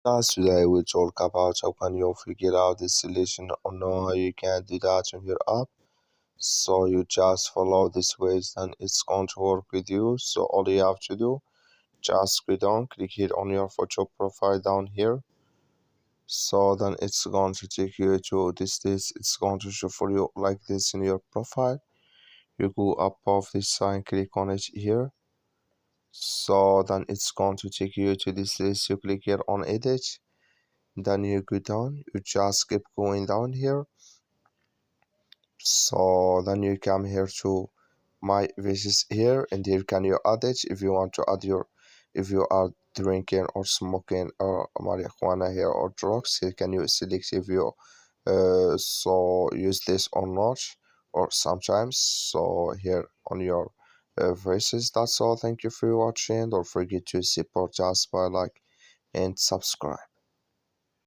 Today we talk about how can you figure out this solution or know how you can do that on your app. So you just follow this ways and it's going to work with you. So all you have to do, just go down, click here on your photo profile down here. So then it's going to take you to this, it's going to show for you like this in your profile. You go above this sign, click on it here. So then it's going to take you to this list. You click here on edit. Then you go down, you just keep going down here. So then you come here to my Vicess here, and here can you add it if you want to add your, if you are drinking or smoking or marijuana here or drugs. Here can you select if you so use this or not, or sometimes. So here on your Vicess. That's all. Thank you for watching. Don't forget to support us by like and subscribe.